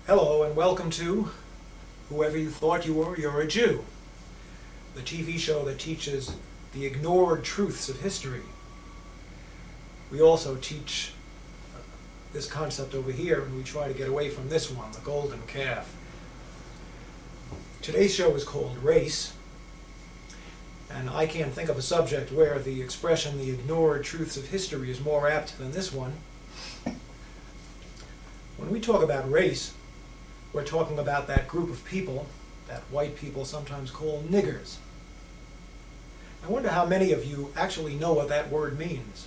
Hello and welcome to Whoever You Thought You Were, You're a Jew, the TV show that teaches the ignored truths of history. We also teach this concept over here, and we try to get away from this one, the golden calf. Today's show is called Race, and I can't think of a subject where the expression the ignored truths of history is more apt than this one. When we talk about race, we're talking about that group of people that white people sometimes call niggers. I wonder how many of you actually know what that word means.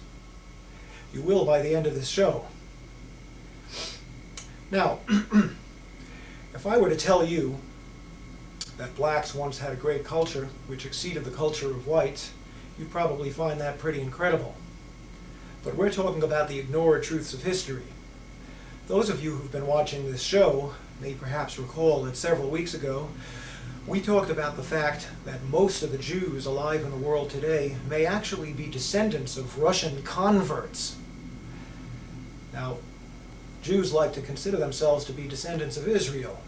You will by the end of this show. Now, if I were to tell you that blacks once had a great culture which exceeded the culture of whites, you'd probably find that pretty incredible. But we're talking about the ignored truths of history. Those of you who've been watching this show may perhaps recall that several weeks ago we talked about the fact that most of the Jews alive in the world today may actually be descendants of Russian converts. Now, Jews like to consider themselves to be descendants of Israel.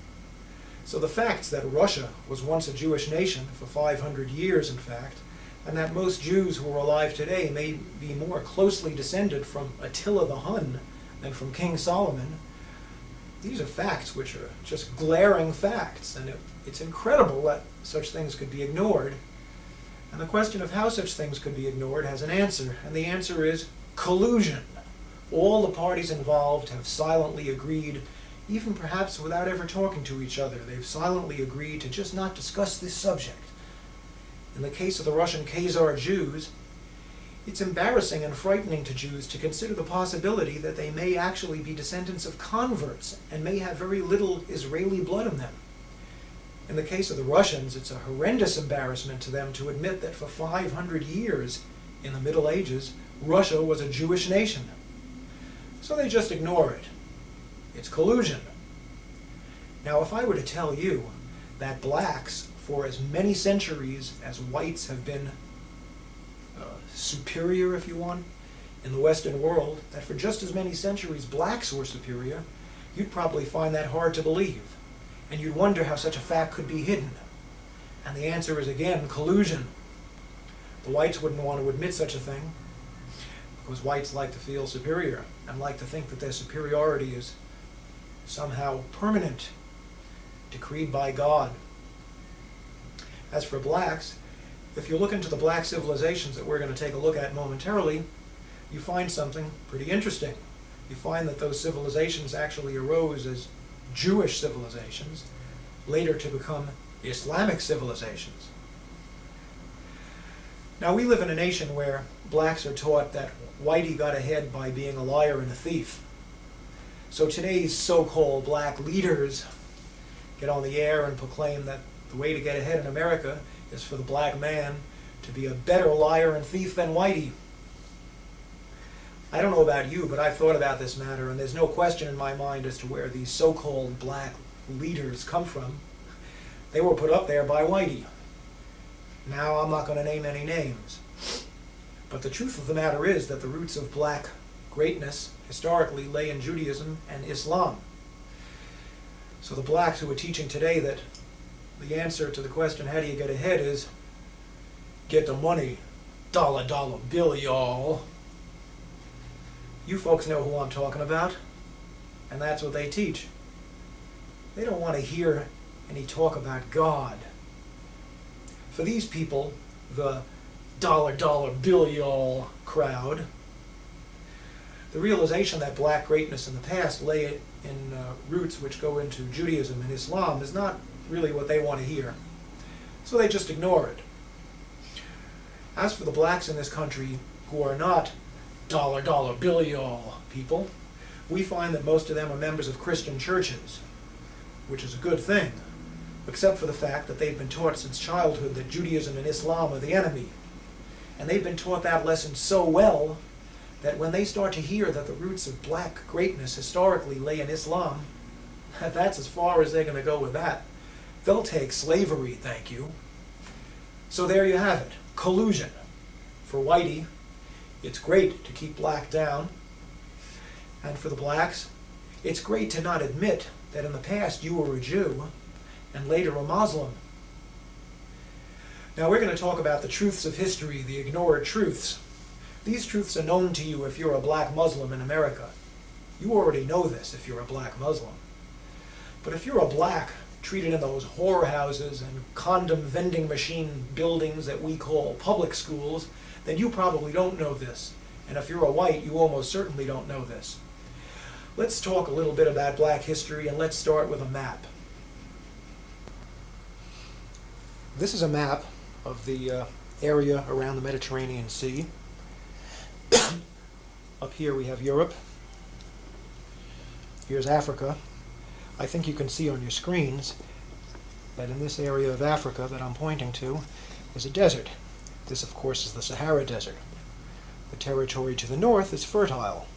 So the facts that Russia was once a Jewish nation for 500 years, in fact, and that most Jews who are alive today may be more closely descended from Attila the Hun than from King Solomon, these are facts which are just glaring facts, and it's incredible that such things could be ignored. And the question of how such things could be ignored has an answer, and the answer is collusion. All the parties involved have silently agreed, even perhaps without ever talking to each other, they've silently agreed to just not discuss this subject. In the case of the Russian Khazar Jews, it's embarrassing and frightening to Jews to consider the possibility that they may actually be descendants of converts and may have very little Israeli blood in them. In the case of the Russians, it's a horrendous embarrassment to them to admit that for 500 years in the Middle Ages, Russia was a Jewish nation. So they just ignore it. It's collusion. Now, if I were to tell you that blacks, for as many centuries as whites have been superior, if you want, in the Western world, that for just as many centuries blacks were superior, you'd probably find that hard to believe. And you'd wonder how such a fact could be hidden. And the answer is, again, collusion. The whites wouldn't want to admit such a thing, because whites like to feel superior and like to think that their superiority is somehow permanent, decreed by God. As for blacks, if you look into the black civilizations that we're going to take a look at momentarily, you find something pretty interesting. You find that those civilizations actually arose as Jewish civilizations, later to become Islamic civilizations. Now, we live in a nation where blacks are taught that whitey got ahead by being a liar and a thief. So today's so-called black leaders get on the air and proclaim that the way to get ahead in America is for the black man to be a better liar and thief than whitey. I don't know about you, but I've thought about this matter, and there's no question in my mind as to where these so-called black leaders come from. They were put up there by whitey. Now, I'm not going to name any names. But the truth of the matter is that the roots of black greatness historically lay in Judaism and Islam. So the blacks who are teaching today that the answer to the question, how do you get ahead, is get the money, dollar bill, y'all. You folks know who I'm talking about, and that's what they teach. They don't want to hear any talk about God. For these people, the dollar bill, y'all crowd, the realization that black greatness in the past lay in roots which go into Judaism and Islam is not really what they want to hear. So they just ignore it. As for the blacks in this country who are not dollar bill y'all people, we find that most of them are members of Christian churches, which is a good thing, except for the fact that they've been taught since childhood that Judaism and Islam are the enemy. And they've been taught that lesson so well that when they start to hear that the roots of black greatness historically lay in Islam, that's as far as they're going to go with that. They'll take slavery, thank you. So there you have it, collusion. For whitey, it's great to keep black down. And for the blacks, it's great to not admit that in the past you were a Jew and later a Muslim. Now we're going to talk about the truths of history, the ignored truths. These truths are known to you if you're a black Muslim in America. You already know this if you're a black Muslim. But if you're a black treated in those whorehouses and condom vending machine buildings that we call public schools, then you probably don't know this. And if you're a white, you almost certainly don't know this. Let's talk a little bit about black history, and let's start with a map. This is a map of the area around the Mediterranean Sea. Up here we have Europe. Here's Africa. I think you can see on your screens that in this area of Africa that I'm pointing to is a desert. This, of course, is the Sahara Desert. The territory to the north is fertile,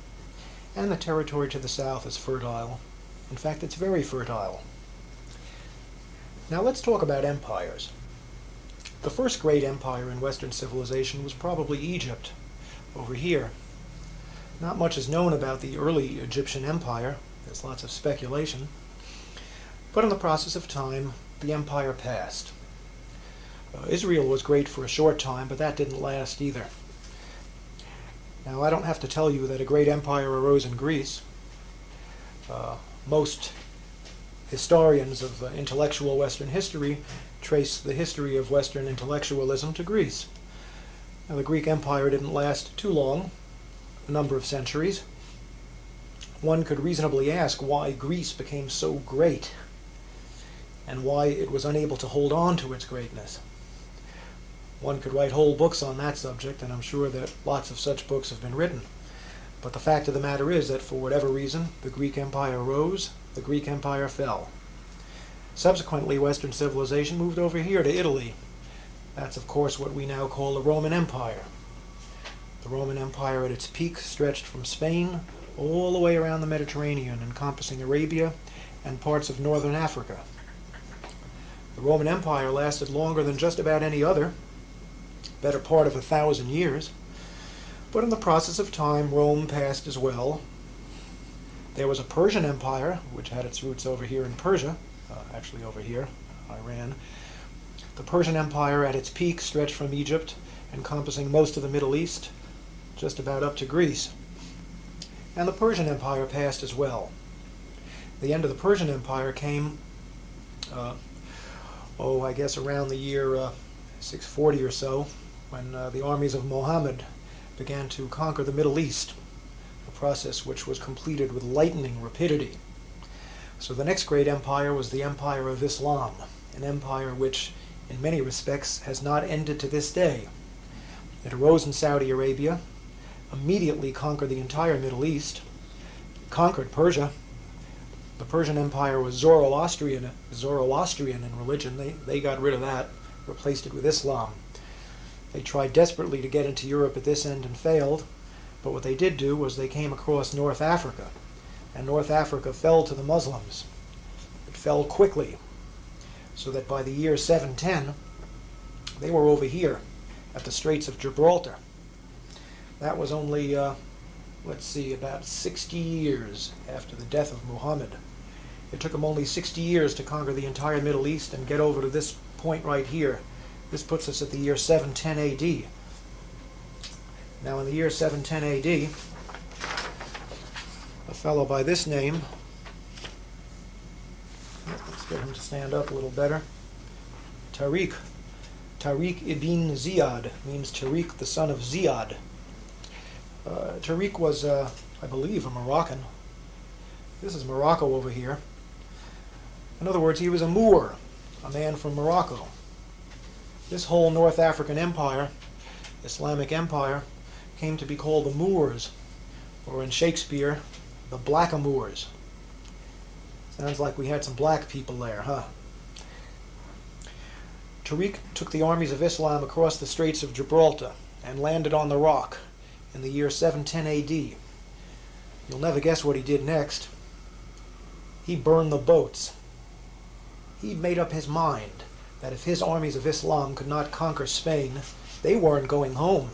and the territory to the south is fertile. In fact, it's very fertile. Now let's talk about empires. The first great empire in Western civilization was probably Egypt, over here. Not much is known about the early Egyptian empire. There's lots of speculation. But in the process of time, the empire passed. Israel was great for a short time, but that didn't last either. Now, I don't have to tell you that a great empire arose in Greece. Most historians of intellectual Western history trace the history of Western intellectualism to Greece. Now, the Greek Empire didn't last too long, a number of centuries. One could reasonably ask why Greece became so great and why it was unable to hold on to its greatness. One could write whole books on that subject, and I'm sure that lots of such books have been written. But the fact of the matter is that for whatever reason, the Greek Empire rose, the Greek Empire fell. Subsequently, Western civilization moved over here to Italy. That's, of course, what we now call the Roman Empire. The Roman Empire at its peak stretched from Spain all the way around the Mediterranean, encompassing Arabia and parts of northern Africa. The Roman Empire lasted longer than just about any other, better part of 1,000 years, but in the process of time, Rome passed as well. There was a Persian Empire, which had its roots over here in Persia, actually over here, Iran. The Persian Empire at its peak stretched from Egypt, encompassing most of the Middle East, just about up to Greece. And the Persian Empire passed as well. The end of the Persian Empire came I guess around the year 640 or so, when the armies of Muhammad began to conquer the Middle East, a process which was completed with lightning rapidity. So the next great empire was the Empire of Islam, an empire which, in many respects, has not ended to this day. It arose in Saudi Arabia, immediately conquered the entire Middle East, conquered Persia. The Persian Empire was Zoroastrian in religion. They got rid of that, replaced it with Islam. They tried desperately to get into Europe at this end and failed, but what they did do was they came across North Africa, and North Africa fell to the Muslims. It fell quickly, so that by the year 710, they were over here at the Straits of Gibraltar. That was only about 60 years after the death of Muhammad. It took them only 60 years to conquer the entire Middle East and get over to this point right here. This puts us at the year 710 AD. Now in the year 710 AD, a fellow by this name, let's get him to stand up a little better, Tariq ibn Ziyad, means Tariq the son of Ziyad. Tariq was, I believe, a Moroccan. This is Morocco over here. In other words, he was a Moor, a man from Morocco. This whole North African empire, Islamic empire, came to be called the Moors, or in Shakespeare, the Blackamoors. Sounds like we had some black people there, huh? Tariq took the armies of Islam across the Straits of Gibraltar and landed on the Rock in the year 710 AD. You'll never guess what he did next. He burned the boats. He'd made up his mind that if his armies of Islam could not conquer Spain, they weren't going home.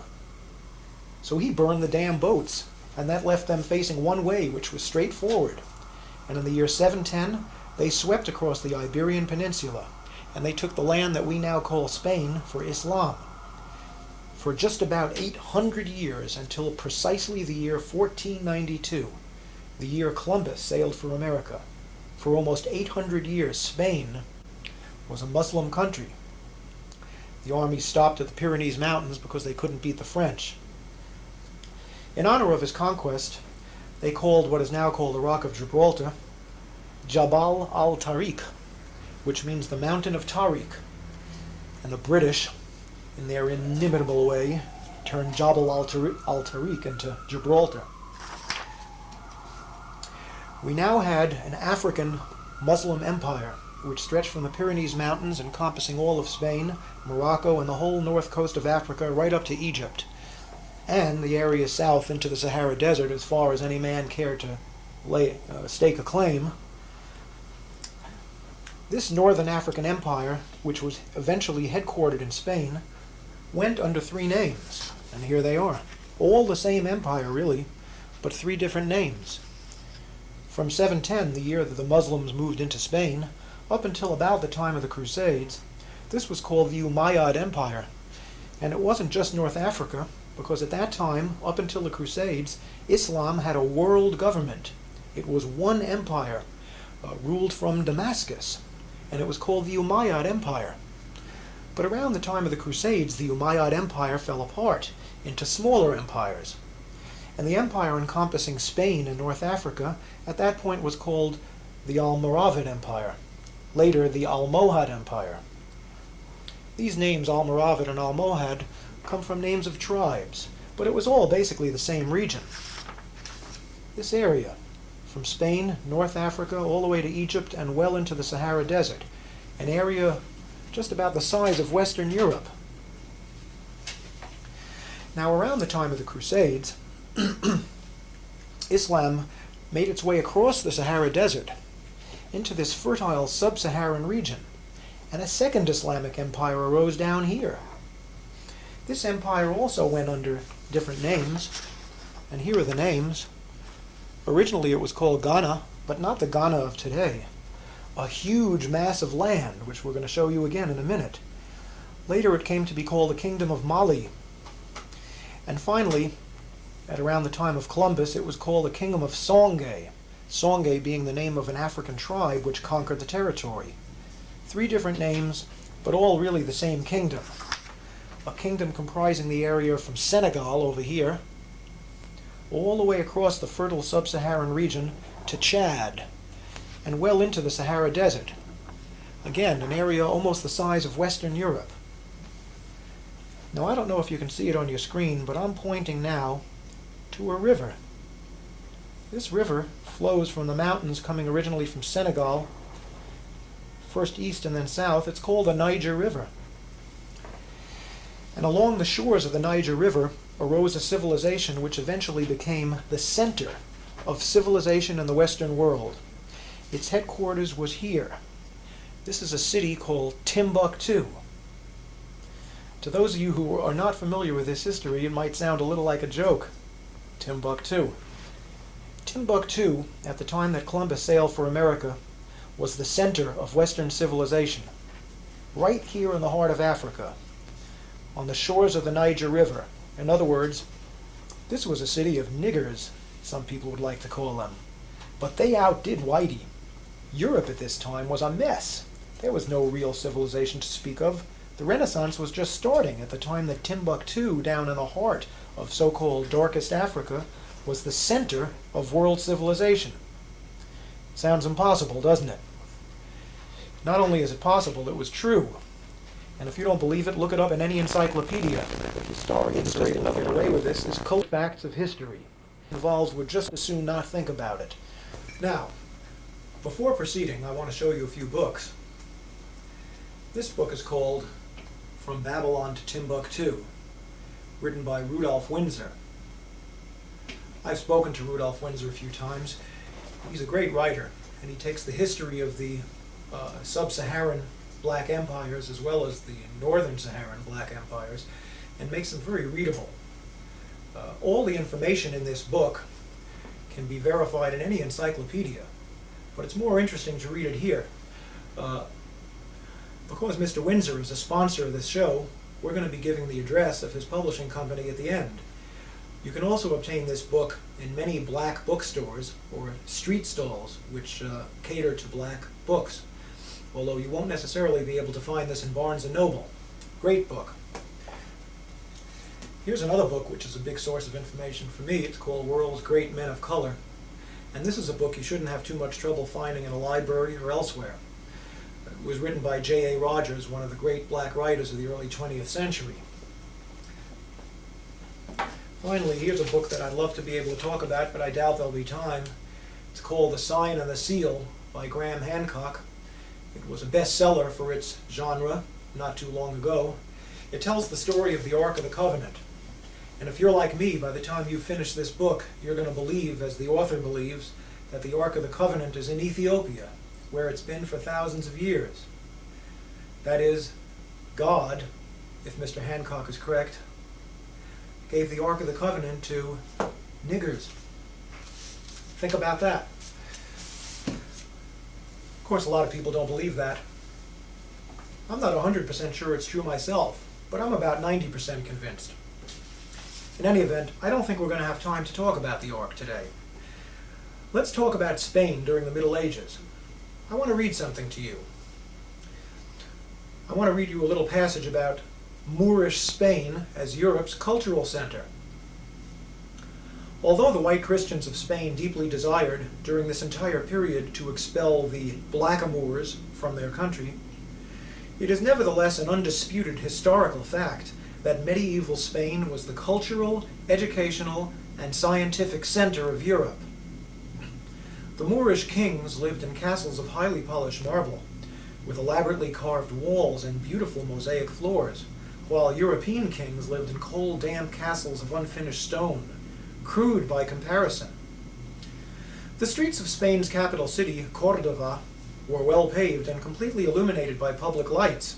So he burned the damn boats, and that left them facing one way, which was straight forward. And in the year 710, they swept across the Iberian Peninsula, and they took the land that we now call Spain for Islam. For just about 800 years, until precisely the year 1492, the year Columbus sailed for America. For almost 800 years, Spain was a Muslim country. The army stopped at the Pyrenees Mountains because they couldn't beat the French. In honor of his conquest, they called what is now called the Rock of Gibraltar Jabal al-Tariq, which means the Mountain of Tariq. And the British, in their inimitable way, turned Jabal al-Tariq into Gibraltar. We now had an African Muslim empire which stretched from the Pyrenees Mountains, encompassing all of Spain, Morocco, and the whole north coast of Africa, right up to Egypt, and the area south into the Sahara Desert, as far as any man cared to stake a claim. This northern African empire, which was eventually headquartered in Spain, went under three names, and here they are. All the same empire, really, but three different names. From 710, the year that the Muslims moved into Spain, up until about the time of the Crusades, this was called the Umayyad Empire. And it wasn't just North Africa, because at that time, up until the Crusades, Islam had a world government. It was one empire, ruled from Damascus, and it was called the Umayyad Empire. But around the time of the Crusades, the Umayyad Empire fell apart into smaller empires. And the empire encompassing Spain and North Africa at that point was called the Almoravid Empire, later the Almohad Empire. These names, Almoravid and Almohad, come from names of tribes, but it was all basically the same region. This area, from Spain, North Africa, all the way to Egypt and well into the Sahara Desert, an area just about the size of Western Europe. Now, around the time of the Crusades, Islam made its way across the Sahara Desert into this fertile sub-Saharan region, and a second Islamic empire arose down here. This empire also went under different names, and here are the names. Originally it was called Ghana, but not the Ghana of today. A huge mass of land, which we're going to show you again in a minute. Later it came to be called the Kingdom of Mali. And finally, at around the time of Columbus, it was called the Kingdom of Songhai, Songhai being the name of an African tribe which conquered the territory. Three different names, but all really the same kingdom. A kingdom comprising the area from Senegal over here, all the way across the fertile sub-Saharan region to Chad, and well into the Sahara Desert. Again, an area almost the size of Western Europe. Now, I don't know if you can see it on your screen, but I'm pointing now to a river. This river flows from the mountains coming originally from Senegal, first east and then south. It's called the Niger River. And along the shores of the Niger River arose a civilization which eventually became the center of civilization in the Western world. Its headquarters was here. This is a city called Timbuktu. To those of you who are not familiar with this history, it might sound a little like a joke. Timbuktu. Timbuktu, at the time that Columbus sailed for America, was the center of Western civilization. Right here in the heart of Africa, on the shores of the Niger River. In other words, this was a city of niggers, some people would like to call them. But they outdid Whitey. Europe at this time was a mess. There was no real civilization to speak of. The Renaissance was just starting at the time that Timbuktu, down in the heart of so-called darkest Africa, was the center of world civilization. Sounds impossible, doesn't it? Not only is it possible, it was true. And if you don't believe it, look it up in any encyclopedia. Historians get another way with this. This cult facts of history involves would just as soon not think about it. Now, before proceeding, I want to show you a few books. This book is called From Babylon to Timbuktu, written by Rudolph Windsor. I've spoken to Rudolph Windsor a few times. He's a great writer, and he takes the history of the sub-Saharan black empires as well as the northern Saharan black empires and makes them very readable. All the information in this book can be verified in any encyclopedia, but it's more interesting to read it here. Because Mr. Windsor is a sponsor of this show, we're going to be giving the address of his publishing company at the end. You can also obtain this book in many black bookstores or street stalls which cater to black books, although you won't necessarily be able to find this in Barnes & Noble. Great book. Here's another book which is a big source of information for me. It's called World's Great Men of Color. And this is a book you shouldn't have too much trouble finding in a library or elsewhere. It was written by J.A. Rogers, one of the great black writers of the early 20th century. Finally, here's a book that I'd love to be able to talk about, but I doubt there'll be time. It's called The Sign and the Seal by Graham Hancock. It was a bestseller for its genre not too long ago. It tells the story of the Ark of the Covenant. And if you're like me, by the time you finish this book, you're going to believe, as the author believes, that the Ark of the Covenant is in Ethiopia, where it's been for thousands of years. That is, God, if Mr. Hancock is correct, gave the Ark of the Covenant to niggers. Think about that. Of course, a lot of people don't believe that. I'm not 100% sure it's true myself, but I'm about 90% convinced. In any event, I don't think we're going to have time to talk about the Ark today. Let's talk about Spain during the Middle Ages. I want to read something to you. I want to read you a little passage about Moorish Spain as Europe's cultural center. Although the white Christians of Spain deeply desired, during this entire period, to expel the blackamoors from their country, it is nevertheless an undisputed historical fact that medieval Spain was the cultural, educational, and scientific center of Europe. The Moorish kings lived in castles of highly polished marble, with elaborately carved walls and beautiful mosaic floors, while European kings lived in cold, damp castles of unfinished stone, crude by comparison. The streets of Spain's capital city, Córdoba, were well paved and completely illuminated by public lights,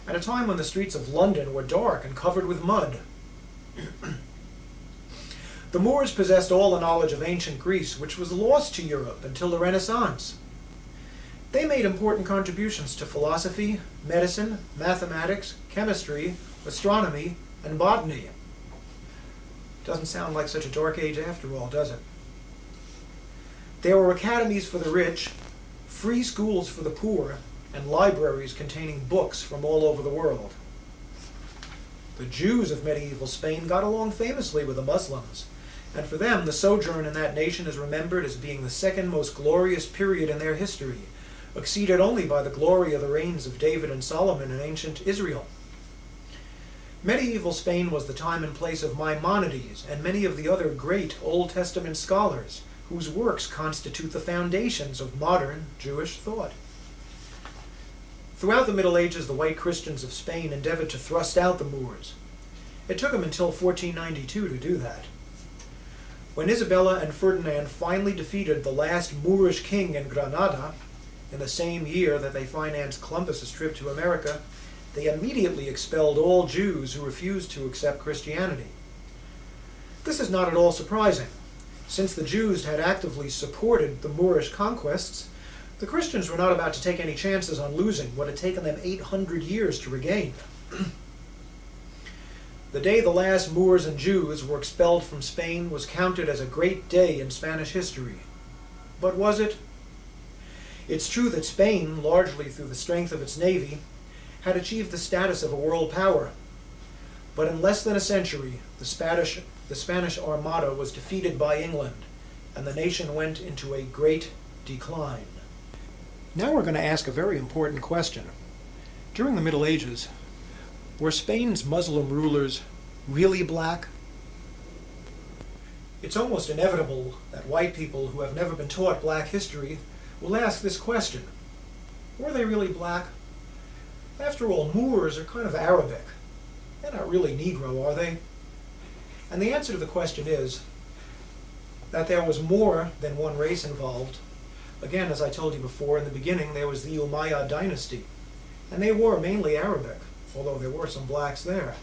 at a time when the streets of London were dark and covered with mud. The Moors possessed all the knowledge of ancient Greece, which was lost to Europe until the Renaissance. They made important contributions to philosophy, medicine, mathematics, chemistry, astronomy, and botany. Doesn't sound like such a dark age after all, does it? There were academies for the rich, free schools for the poor, and libraries containing books from all over the world. The Jews of medieval Spain got along famously with the Muslims, and for them the sojourn in that nation is remembered as being the second most glorious period in their history, exceeded only by the glory of the reigns of David and Solomon in ancient Israel. Medieval Spain was the time and place of Maimonides and many of the other great Old Testament scholars whose works constitute the foundations of modern Jewish thought. Throughout the Middle Ages, the white Christians of Spain endeavored to thrust out the Moors. It took them until 1492 to do that. When Isabella and Ferdinand finally defeated the last Moorish king in Granada, in the same year that they financed Columbus's trip to America, they immediately expelled all Jews who refused to accept Christianity. This is not at all surprising. Since the Jews had actively supported the Moorish conquests, the Christians were not about to take any chances on losing what had taken them 800 years to regain. The day the last Moors and Jews were expelled from Spain was counted as a great day in Spanish history. But was it? It's true that Spain, largely through the strength of its navy, had achieved the status of a world power. But in less than a century, the Spanish Armada was defeated by England, and the nation went into a great decline. Now we're going to ask a very important question. During the Middle Ages, were Spain's Muslim rulers really black? It's almost inevitable that white people who have never been taught black history will ask this question. Were they really black? After all, Moors are kind of Arabic. They're not really Negro, are they? And the answer to the question is that there was more than one race involved. Again, as I told you before, in the beginning there was the Umayyad dynasty, and they were mainly Arabic, although there were some blacks there.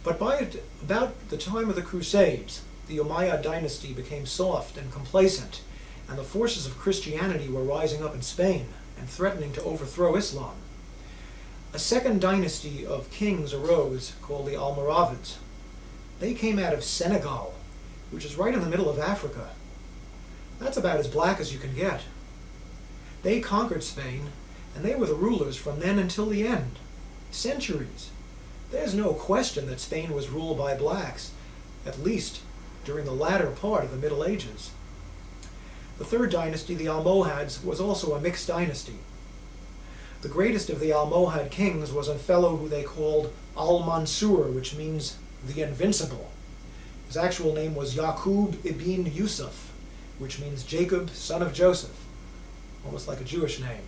But by about the time of the Crusades, the Umayyad dynasty became soft and complacent, and the forces of Christianity were rising up in Spain and threatening to overthrow Islam. A second dynasty of kings arose called the Almoravids. They came out of Senegal, which is right in the middle of Africa. That's about as black as you can get. They conquered Spain, and they were the rulers from then until the end. Centuries. There's no question that Spain was ruled by blacks, at least during the latter part of the Middle Ages. The third dynasty, the Almohads, was also a mixed dynasty. The greatest of the Almohad kings was a fellow who they called Al-Mansur, which means the Invincible. His actual name was Yaqub ibn Yusuf, which means Jacob, son of Joseph, almost like a Jewish name.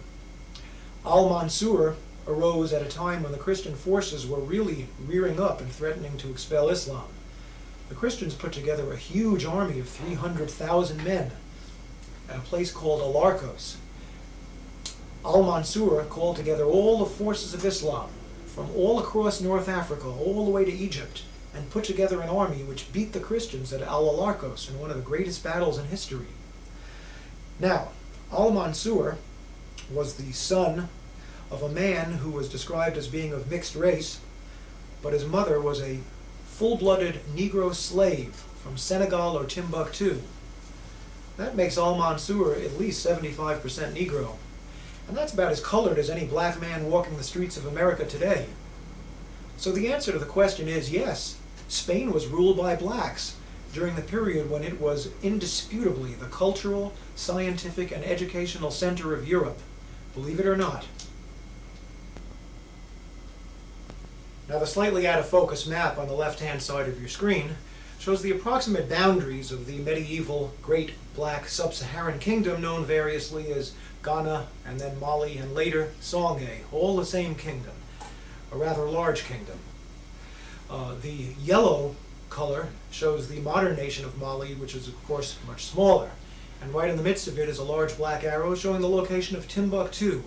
Al-Mansur arose at a time when the Christian forces were really rearing up and threatening to expel Islam. The Christians put together a huge army of 300,000 men at a place called Alarcos. Al-Mansur called together all the forces of Islam from all across North Africa, all the way to Egypt, and put together an army which beat the Christians at Al-Alarcos in one of the greatest battles in history. Now, Al-Mansur was the son of a man who was described as being of mixed race, but his mother was a full-blooded Negro slave from Senegal or Timbuktu. That makes Al-Mansur at least 75% Negro, and that's about as colored as any black man walking the streets of America today. So the answer to the question is yes, Spain was ruled by blacks during the period when it was indisputably the cultural, scientific, and educational center of Europe, believe it or not. Now the slightly out of focus map on the left-hand side of your screen shows the approximate boundaries of the medieval Great Black Sub-Saharan Kingdom, known variously as Ghana and then Mali and later Songhai, all the same kingdom, a rather large kingdom. The yellow color shows the modern nation of Mali, which is of course much smaller, and right in the midst of it is a large black arrow showing the location of Timbuktu,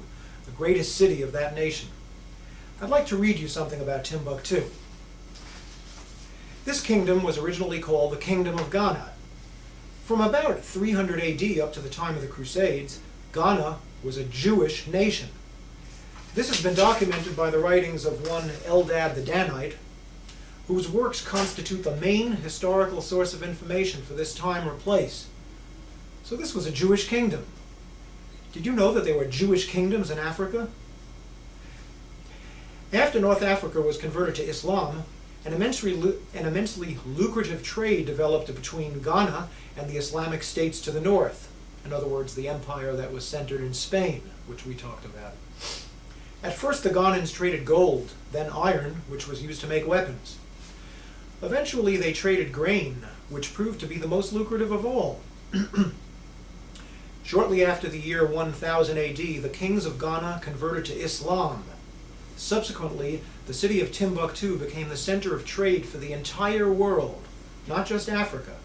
the greatest city of that nation. I'd like to read you something about Timbuktu. This kingdom was originally called the Kingdom of Ghana. From about 300 AD up to the time of the Crusades, Ghana was a Jewish nation. This has been documented by the writings of one Eldad the Danite, whose works constitute the main historical source of information for this time or place. So this was a Jewish kingdom. Did you know that there were Jewish kingdoms in Africa? After North Africa was converted to Islam, an immensely lucrative trade developed between Ghana and the Islamic states to the north. In other words, the empire that was centered in Spain, which we talked about. At first, the Ghanans traded gold, then iron, which was used to make weapons. Eventually, they traded grain, which proved to be the most lucrative of all. Shortly after the year 1000 AD, the kings of Ghana converted to Islam. Subsequently, the city of Timbuktu became the center of trade for the entire world, not just Africa.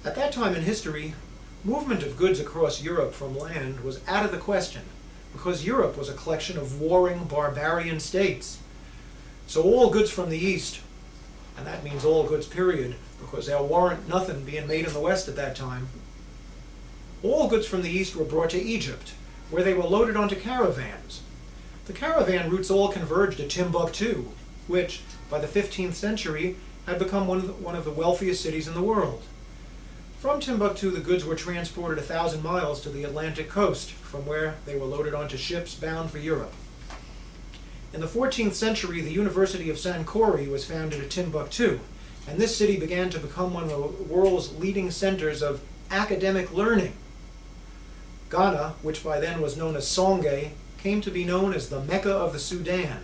At that time in history, movement of goods across Europe from land was out of the question, because Europe was a collection of warring barbarian states. So all goods from the east, and that means all goods period, because there weren't nothing being made in the west at that time, all goods from the east were brought to Egypt, where they were loaded onto caravans. The caravan routes all converged at Timbuktu, which, by the 15th century, had become one of the wealthiest cities in the world. From Timbuktu, the goods were transported 1,000 miles to the Atlantic coast, from where they were loaded onto ships bound for Europe. In the 14th century, the University of Sankore was founded at Timbuktu, and this city began to become one of the world's leading centers of academic learning. Ghana, which by then was known as Songhai, came to be known as the Mecca of the Sudan.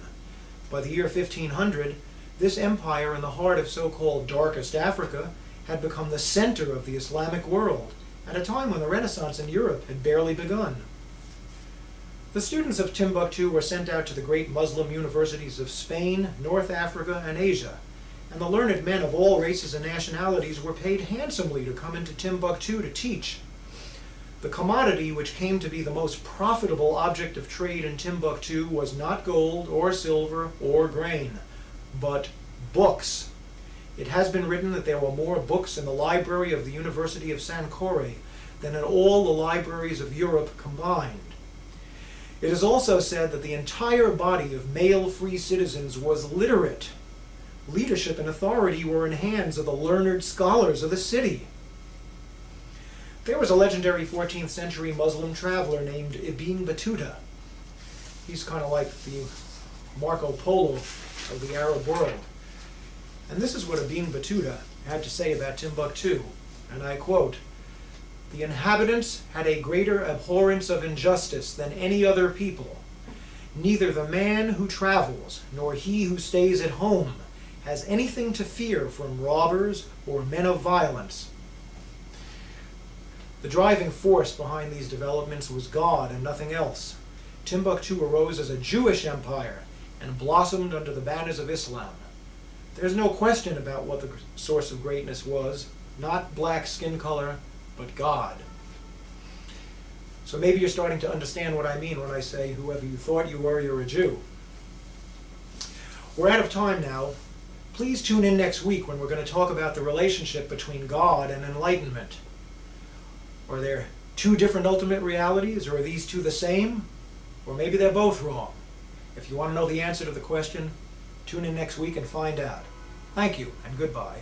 By the year 1500, this empire in the heart of so-called darkest Africa had become the center of the Islamic world, at a time when the Renaissance in Europe had barely begun. The students of Timbuktu were sent out to the great Muslim universities of Spain, North Africa, and Asia, and the learned men of all races and nationalities were paid handsomely to come into Timbuktu to teach. The commodity which came to be the most profitable object of trade in Timbuktu was not gold or silver or grain, but books. It has been written that there were more books in the library of the University of Sankore than in all the libraries of Europe combined. It is also said that the entire body of male free citizens was literate. Leadership and authority were in hands of the learned scholars of the city. There was a legendary 14th century Muslim traveler named Ibn Battuta. He's kind of like the Marco Polo of the Arab world. And this is what Ibn Battuta had to say about Timbuktu, and I quote, "The inhabitants had a greater abhorrence of injustice than any other people. Neither the man who travels nor he who stays at home has anything to fear from robbers or men of violence." The driving force behind these developments was God and nothing else. Timbuktu arose as a Jewish empire and blossomed under the banners of Islam. There's no question about what the source of greatness was, not black skin color, but God. So maybe you're starting to understand what I mean when I say, whoever you thought you were, you're a Jew. We're out of time now. Please tune in next week when we're going to talk about the relationship between God and enlightenment. Are there two different ultimate realities, or are these two the same? Or maybe they're both wrong. If you want to know the answer to the question, tune in next week and find out. Thank you, and goodbye.